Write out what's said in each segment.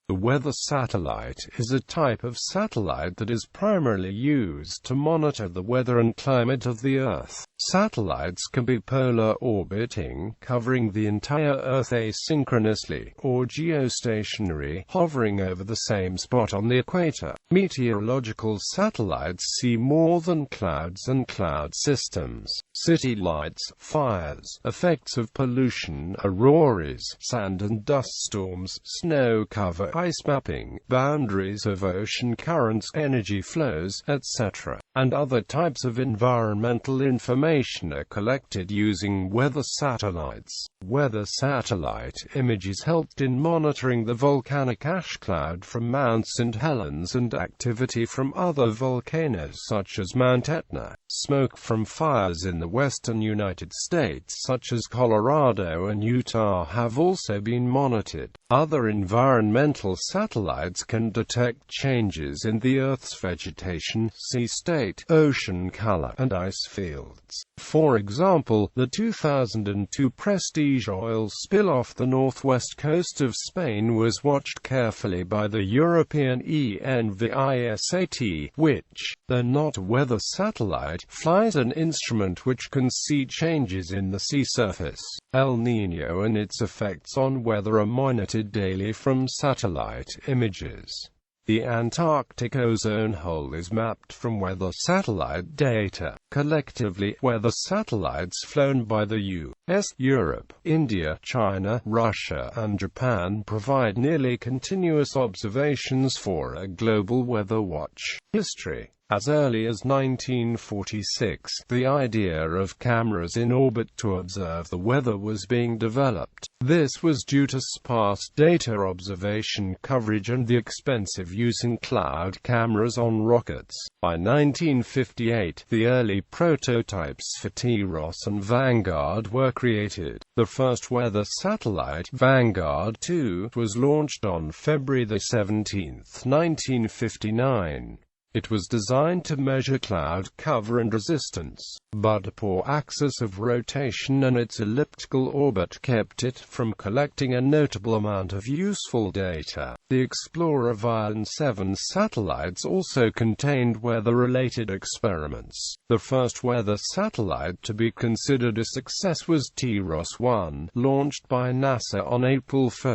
The weather satellite is a type of satellite that is primarily used to monitor the weather and climate of the Earth. Satellites can be polar orbiting, covering the entire Earth asynchronously, or geostationary, hovering over the same spot on the equator. Meteorological satellites see more than clouds and cloud systems. City lights, fires, effects of pollution, auroras, sand and dust storms, snow cover, ice mapping, boundaries of ocean currents, energy flows, etc., and other types of environmental information are collected using weather satellites. Weather satellite images helped in monitoring the volcanic ash cloud from Mount St. Helens and activity from other volcanoes such as Mount Etna. Smoke from fires in the western United States such as Colorado and Utah have also been monitored. Other environmental satellites can detect changes in the Earth's vegetation, sea state, ocean color, and ice fields. For example, the 2002 Prestige oil spill off the northwest coast of Spain was watched carefully by the European ENVISAT, which, though not a weather satellite, flies an instrument which can see changes in the sea surface. El Niño and its effects on weather are monitored daily from satellite images. The Antarctic ozone hole is mapped from weather satellite data. Collectively, weather satellites flown by the U.S., Europe, India, China, Russia, and Japan provide nearly continuous observations for a global weather watch. History. As early as 1946, the idea of cameras in orbit to observe the weather was being developed. This was due to sparse data observation coverage and the expensive use in cloud cameras on rockets. By 1958, the early prototypes for TROS and Vanguard were created. The first weather satellite, Vanguard 2, was launched on February 17, 1959. It was designed to measure cloud cover and resistance, but a poor axis of rotation and its elliptical orbit kept it from collecting a notable amount of useful data. The Explorer Vion 7 satellites also contained weather-related experiments. The first weather satellite to be considered a success was TROS-1, launched by NASA on April 1,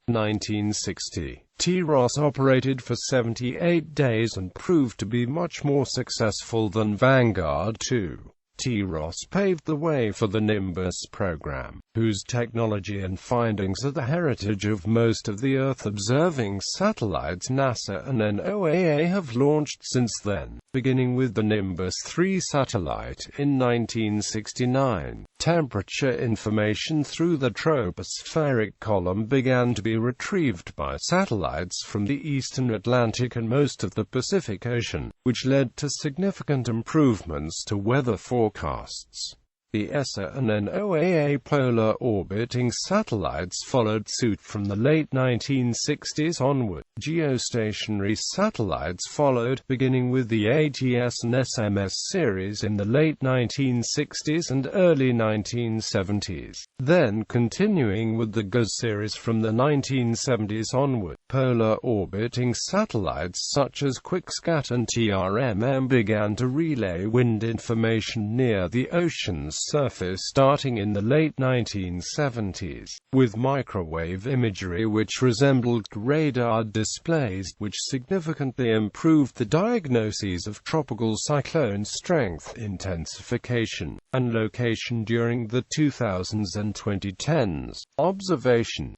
1960. TROS operated for 78 days and proved to be much more successful than Vanguard 2. TROS paved the way for the Nimbus program, whose technology and findings are the heritage of most of the Earth-observing satellites NASA and NOAA have launched since then, beginning with the Nimbus 3 satellite in 1969. Temperature information through the tropospheric column began to be retrieved by satellites from the eastern Atlantic and most of the Pacific Ocean, which led to significant improvements to weather forecasts. The ESA and NOAA polar orbiting satellites followed suit from the late 1960s onward. Geostationary satellites followed, beginning with the ATS and SMS series in the late 1960s and early 1970s, then continuing with the GOES series from the 1970s onward. Polar orbiting satellites such as QuickSat and TRMM began to relay wind information near the ocean's surface starting in the late 1970s, with microwave imagery which resembled radar displays, which significantly improved the diagnoses of tropical cyclone strength, intensification, and location during the 2000s and 2010s. Observation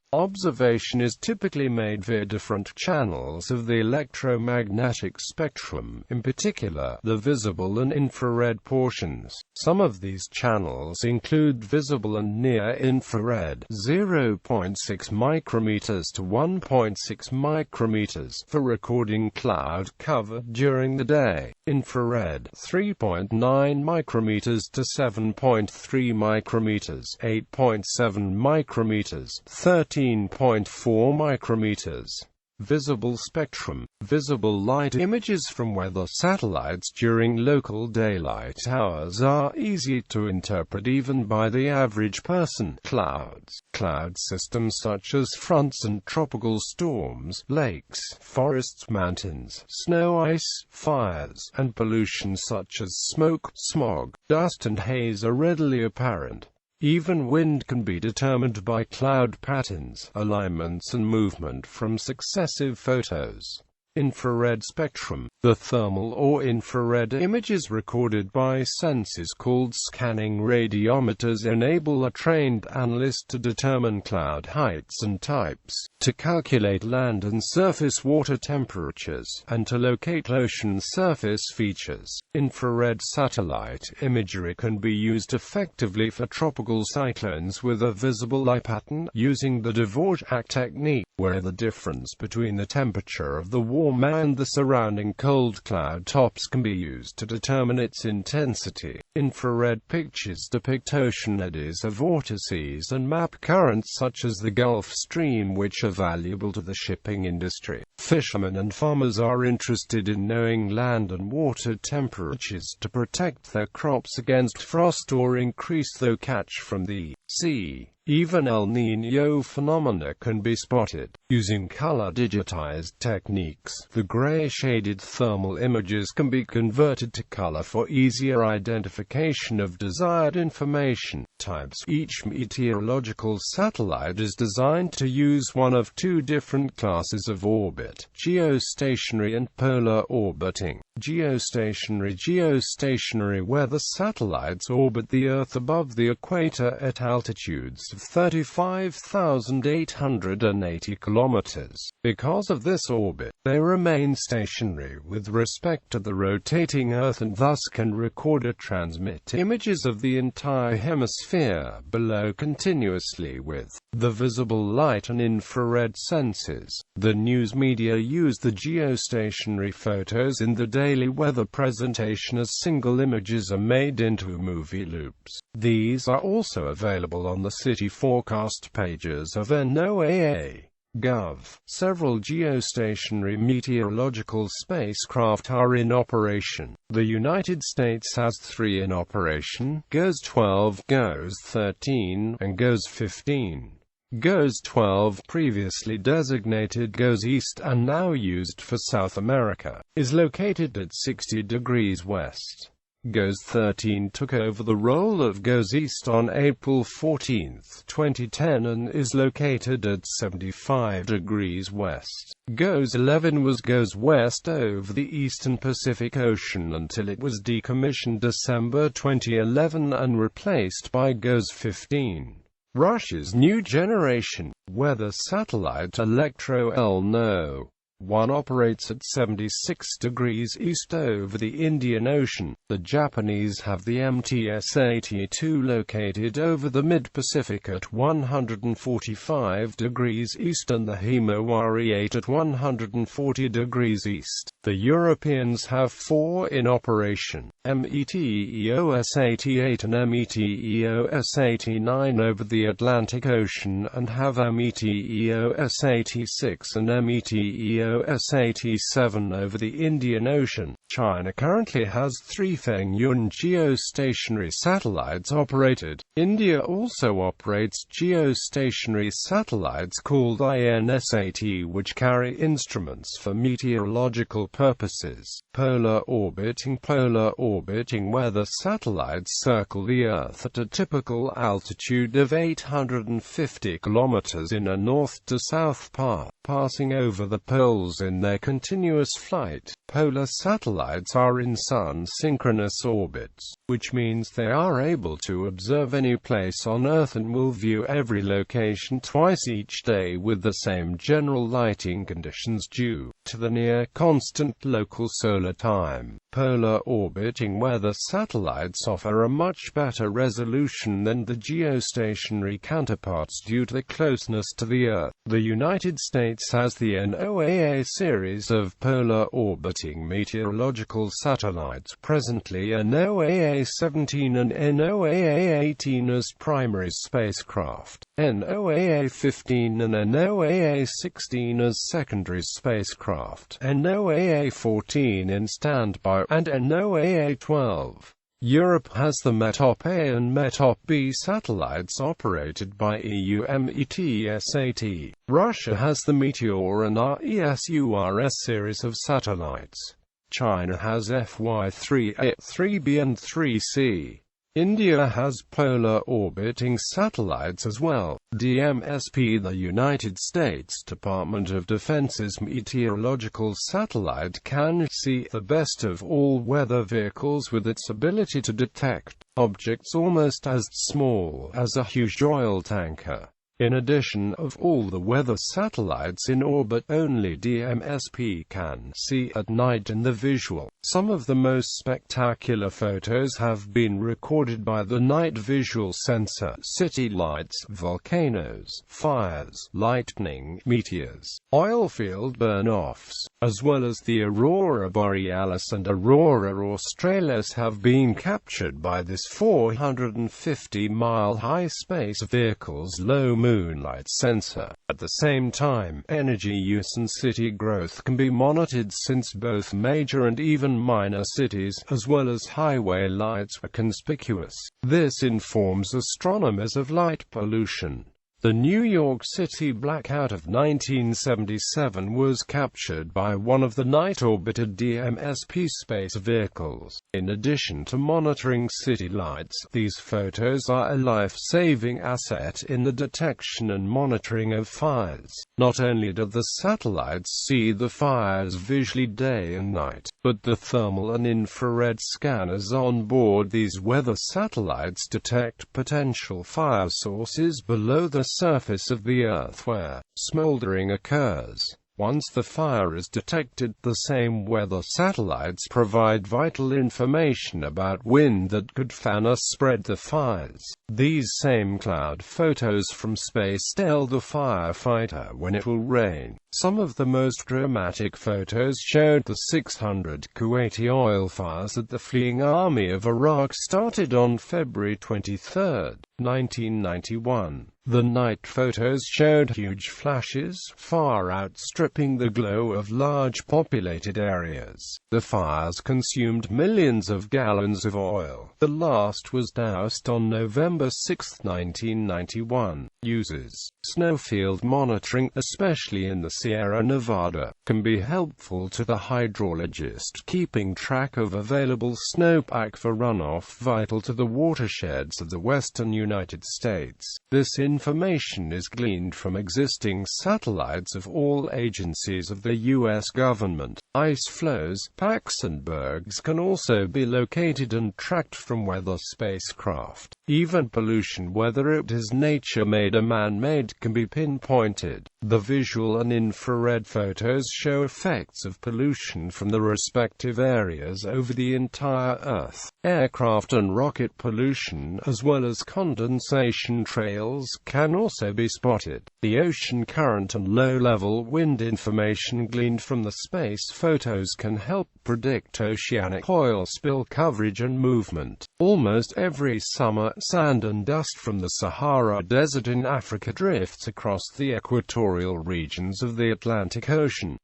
is typically made via different channels of the electromagnetic spectrum, in particular, the visible and infrared portions. Some of these channels include visible and near-infrared, 0.6 micrometers to 1.6 micrometers, for recording cloud cover during the day, infrared, 3.9 micrometers to 7.3 micrometers, 8.7 micrometers, 13.4 micrometers. Visible spectrum. Visible light images from weather satellites during local daylight hours are easy to interpret even by the average person. Clouds. Cloud systems such as fronts and tropical storms, lakes, forests, mountains, snow, ice, fires, and pollution such as smoke, smog, dust and haze are readily apparent. Even wind can be determined by cloud patterns, alignments and movement from successive photos. Infrared spectrum. The thermal or infrared images recorded by sensors called scanning radiometers enable a trained analyst to determine cloud heights and types, to calculate land and surface water temperatures, and to locate ocean surface features. Infrared satellite imagery can be used effectively for tropical cyclones with a visible light pattern, using the Dvorak technique, where the difference between the temperature of the warm and the surrounding cold cloud tops can be used to determine its intensity. Infrared pictures depict ocean eddies of vortices and map currents such as the Gulf Stream, which are valuable to the shipping industry. Fishermen and farmers are interested in knowing land and water temperatures to protect their crops against frost or increase the catch from the sea. Even El Niño phenomena can be spotted. Using color-digitized techniques, the gray-shaded thermal images can be converted to color for easier identification of desired information. Types. Each meteorological satellite is designed to use one of two different classes of orbit: geostationary and polar orbiting. Geostationary weather satellites orbit the Earth above the equator at altitudes of 35,880 kilometers. Because of this orbit, they remain stationary with respect to the rotating Earth and thus can record or transmit images of the entire hemisphere below continuously with the visible light and infrared sensors. The news media use the geostationary photos in the daily weather presentation as single images are made into movie loops. These are also available on the city forecast pages of NOAA. Gov. Several geostationary meteorological spacecraft are in operation. The United States has 3 in operation: GOES-12, GOES-13, and GOES-15. GOES-12, previously designated GOES East and now used for South America, is located at 60 degrees west. GOES-13 took over the role of GOES East on April 14, 2010 and is located at 75 degrees west. GOES-11 was GOES West over the eastern Pacific Ocean until it was decommissioned December 2011 and replaced by GOES-15. Russia's new generation weather satellite Electro-L-NO 1 operates at 76 degrees east over the Indian Ocean. The Japanese have the MTS-82 located over the mid-Pacific at 145 degrees east and the Himawari-8 at 140 degrees east. The Europeans have 4 in operation: METEOS-88 and METEOS-89 over the Atlantic Ocean, and have METEOS-86 and METEOS-87 over the Indian Ocean. China currently has 3 Fengyun geostationary satellites operated. India also operates geostationary satellites called INSAT, which carry instruments for meteorological purposes. Polar orbiting weather satellites circle the Earth at a typical altitude of 850 kilometers in a north-to-south path, passing over the poles in their continuous flight. Polar satellites are in sun-synchronous orbits, which means they are able to observe any place on Earth and will view every location twice each day with the same general lighting conditions due to the near-constant local solar time. Polar orbiting weather satellites offer a much better resolution than the geostationary counterparts due to the closeness to the Earth. The United States States has the NOAA series of polar orbiting meteorological satellites, presently NOAA 17 and NOAA 18 as primary spacecraft, NOAA 15 and NOAA 16 as secondary spacecraft, NOAA 14 in standby, and NOAA 12. Europe has the METOP-A and METOP-B satellites operated by EUMETSAT. Russia has the Meteor and RESURS series of satellites. China has FY3A, 3B and 3C. India has polar orbiting satellites as well. DMSP, the United States Department of Defense's meteorological satellite, can see the best of all weather vehicles with its ability to detect objects almost as small as a huge oil tanker. In addition, of all the weather satellites in orbit, only DMSP can see at night in the visual. Some of the most spectacular photos have been recorded by the night visual sensor. City lights, volcanoes, fires, lightning, meteors, oil field burn-offs, as well as the aurora borealis and aurora australis have been captured by this 450-mile high space vehicle's low moonlight sensor. At the same time, energy use and city growth can be monitored since both major and even minor cities, as well as highway lights, are conspicuous. This informs astronomers of light pollution. The New York City blackout of 1977 was captured by one of the night-orbited DMSP space vehicles. In addition to monitoring city lights, these photos are a life-saving asset in the detection and monitoring of fires. Not only do the satellites see the fires visually day and night, but the thermal and infrared scanners on board these weather satellites detect potential fire sources below the surface of the Earth where smoldering occurs. Once the fire is detected, the same weather satellites provide vital information about wind that could fan or spread the fires. These same cloud photos from space tell the firefighter when it will rain. Some of the most dramatic photos showed the 600 Kuwaiti oil fires that the fleeing army of Iraq started on February 23, 1991. The night photos showed huge flashes, far outstripping the glow of large populated areas. The fires consumed millions of gallons of oil. The last was doused on November 6, 1991. Users. Snowfield monitoring, especially in the Sierra Nevada, can be helpful to the hydrologist, keeping track of available snowpack for runoff vital to the watersheds of the western United States. This information is gleaned from existing satellites of all agencies of the U.S. government. Ice flows, packs and bergs can also be located and tracked from weather spacecraft. Even pollution, whether it is nature-made or man-made, can be pinpointed. The visual and infrared photos show effects of pollution from the respective areas over the entire Earth. Aircraft and rocket pollution, as well as condensation trails, can also be spotted. The ocean current and low-level wind information gleaned from the space photos can help predict oceanic oil spill coverage and movement. Almost every summer, sand and dust from the Sahara Desert in Africa drifts across the equatorial regions of the Atlantic Ocean.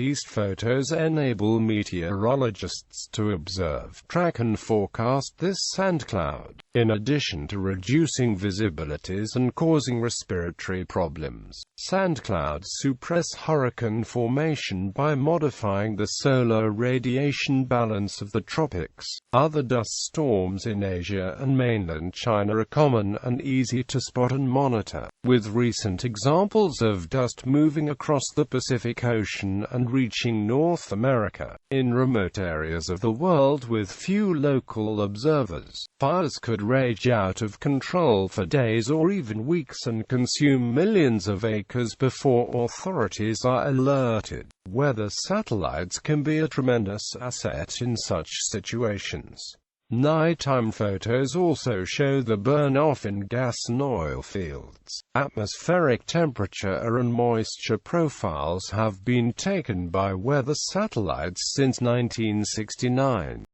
East photos enable meteorologists to observe, track and forecast this sand cloud, in addition to reducing visibilities and causing respiratory problems. Sand clouds suppress hurricane formation by modifying the solar radiation balance of the tropics. Other dust storms in Asia and mainland China are common and easy to spot and monitor, with recent examples of dust moving across the Pacific Ocean and reaching North America. In remote areas of the world with few local observers, fires could rage out of control for days or even weeks and consume millions of acres before authorities are alerted. Weather satellites can be a tremendous asset in such situations. Nighttime photos also show the burn-off in gas and oil fields. Atmospheric temperature and moisture profiles have been taken by weather satellites since 1969.